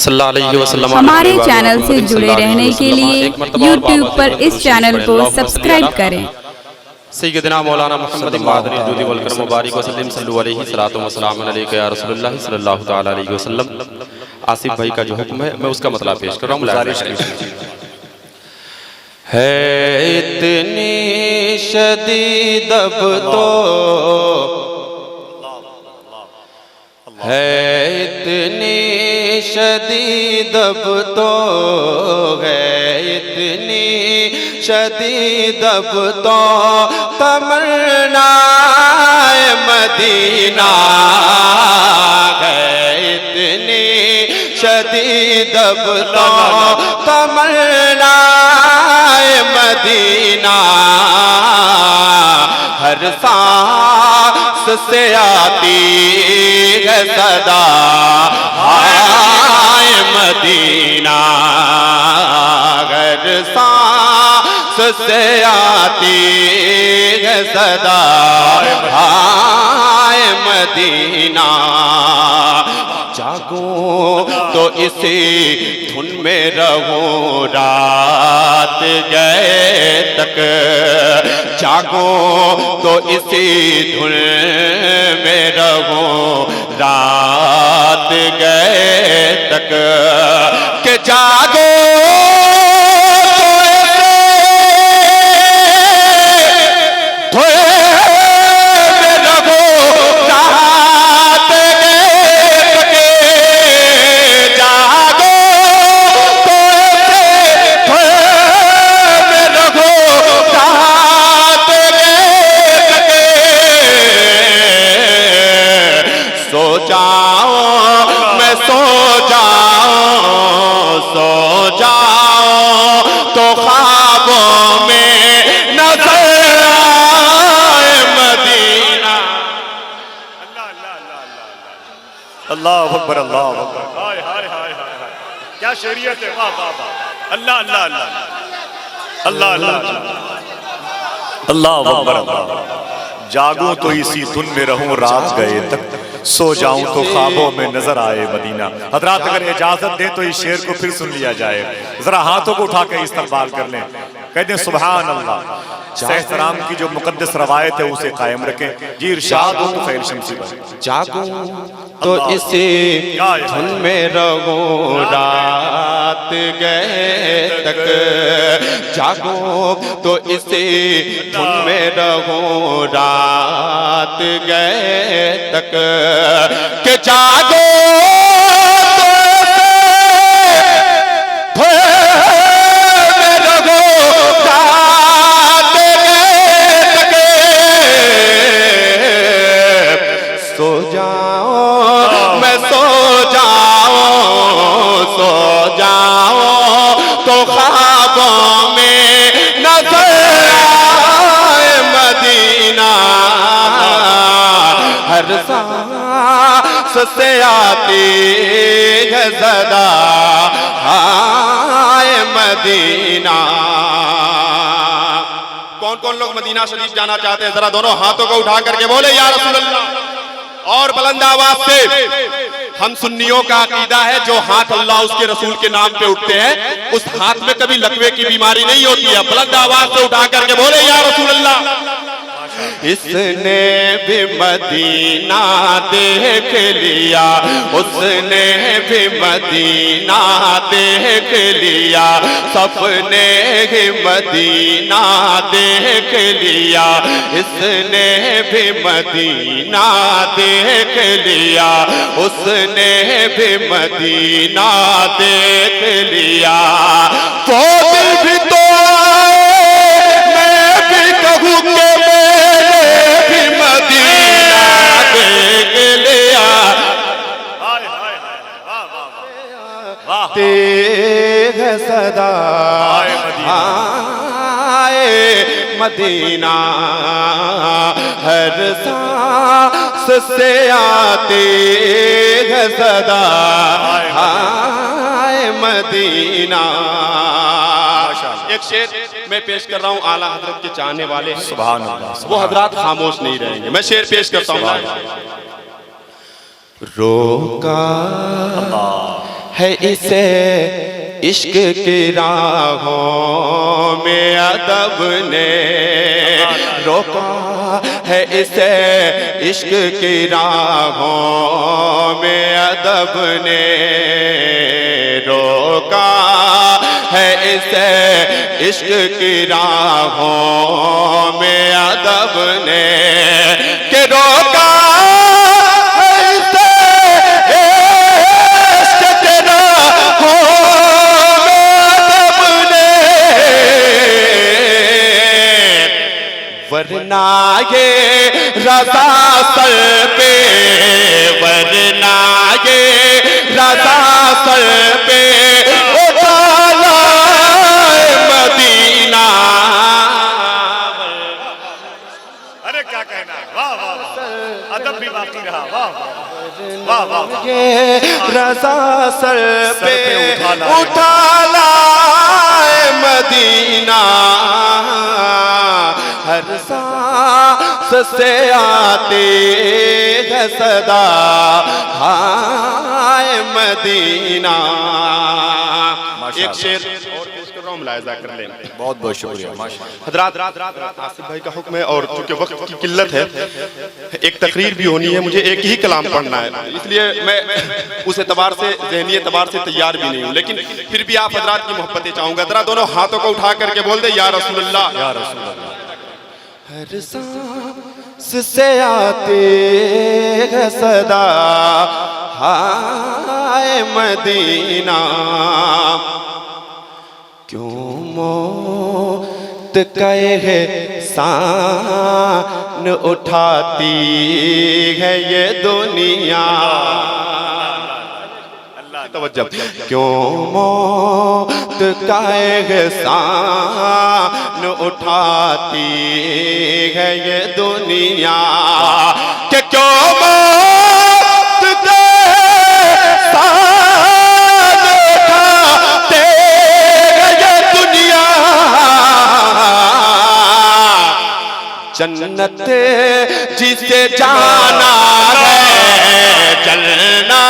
सल्लल्लाहु अलैहि वसल्लम। हमारे चैनल से जुड़े रहने के लिए YouTube पर इस चैनल को सब्सक्राइब करें। सय्यदना मौलाना मुहम्मद मादनी दूदी वल करम मुबारक वसल्लम सल्लल्लाहु अलैहि सलातो व सलाम अलैका या रसूलुल्लाह सल्लल्लाहु तआला अलैहि वसल्लम। आसिफ भाई का जो हुक्म है मैं उसका मतलब पेश कर रहा हूँ। है इतनी शदीद अब तो है इतनी शदीद अब तो है इतनी शदीद अब तो तमन्ना मदीना है इतनी शदीद अब तो तमन्ना मदीना हर सांस से आती है सदा हाय मदीना हर सांस से आती है सदा हाय मदीना। जागो तो इसी धुन में रहूं रात गए तक जागो तो इसी धुन में रहूं रात गए तक के जागो तो ख्वाबों में नजर आए मदीना। अल्लाह अकबर अल्लाह अकबर। हाय हाय हाय हाय क्या शरीयत है। वाह वाह वाह। अल्लाह अल्लाह अल्लाह अल्लाह अल्लाह अल्लाह अकबर अल्लाह। जागूं तो इसी धुन में रहूं रात गए तक सो जाऊं तो ख्वाबों में नजर आए मदीना। हजरात अगर इजाजत दें तो इस शेर को फिर सुन लिया जाए। जरा हाथों को उठा के इस्तकबाल कर लें, कहते हैं सुभान अल्लाह। सहस्राम की जो मुकद्दस रवायत है उसे कायम रखें। जी इरशाद हो तो खैर शमसी भाई। जागो तो इसी धुन में रहूं रात गए तक जागो तो इसी धुन में रहूं रात गए तक के जागो तो ख्वाबों में नजर आए मदीना हर सांस से आती है सदा हाय मदीना। कौन कौन लोग मदीना शरीफ जाना चाहते हैं? जरा दोनों हाथों को उठा करके बोले या रसूल अल्लाह। और बुलंद आवाज से हम सुन्नियों का अकीदा है जो हाथ अल्लाह उसके रसूल के नाम पे उठते हैं उस हाथ में कभी लकवे की बीमारी नहीं होती है। बुलंद आवाज से उठा करके बोले या रसूल अल्लाह। इसने भी मदीना देख लिया उसने भी मदीना देख लिया सपने ही मदीना देख लिया इसने भी मदीना देख लिया उसने भी मदीना देख लिया। वो दिल भी तो मैं भी कहूँ के तेग सदा आए मदीना हर सांस से आते हैं सदा आए मदीना। एक शेर मैं पेश कर रहा हूँ आला हजरत के चाहने वाले सुभान अल्लाह वो हजरात खामोश नहीं रहेंगे। मैं शेर पेश करता हूँ। रोका है इसे इश्क की राहों में अदब ने रोका है, इसे इश्क की राहों में अदब ने रोका है, इसे इश्क की राहों में अदब ने के रोका है, इसे इश्क की राहों वरना ये रज़ा सर पे, वरना ये रज़ा सर पे उतारा मदीना। अरे क्या कहना है, वाह वाह वाह, अदब भी बाकी रहा, वाह वाह वाह वाह। ये रज़ा सर पे उतारा मदीना, हर सांस से आती है सदा हाय मदीना। एक शेर और पेश कर रहा हूं, मुलाहिजा कर लें। बहुत बहुत शुक्रिया माशाअल्लाह। हज़रात आसिफ भाई का हुक्म है और चूंकि वक्त की किल्लत है, एक तकरीर भी होनी है, मुझे एक ही कलाम पढ़ना है, इसलिए मैं उस एतबार से ज़हनी एतबार से तैयार भी नहीं हूँ, लेकिन फिर भी आप हज़रात की मोहब्बतें चाहूँगा। ज़रा दोनों हाथों को उठा करके बोल दे या रसूलुल्लाह, या रसूलुल्लाह। हर सांस से आते है सदा हाय मदीना, क्यों मौत कहे सान उठाती है ये दुनिया। तवज्जो, क्यों मौत का एहसान उठाती है ये दुनिया, कि क्यों मौत का एहसान उठाते है ये दुनिया। जन्नत जिसे जाना है, जलना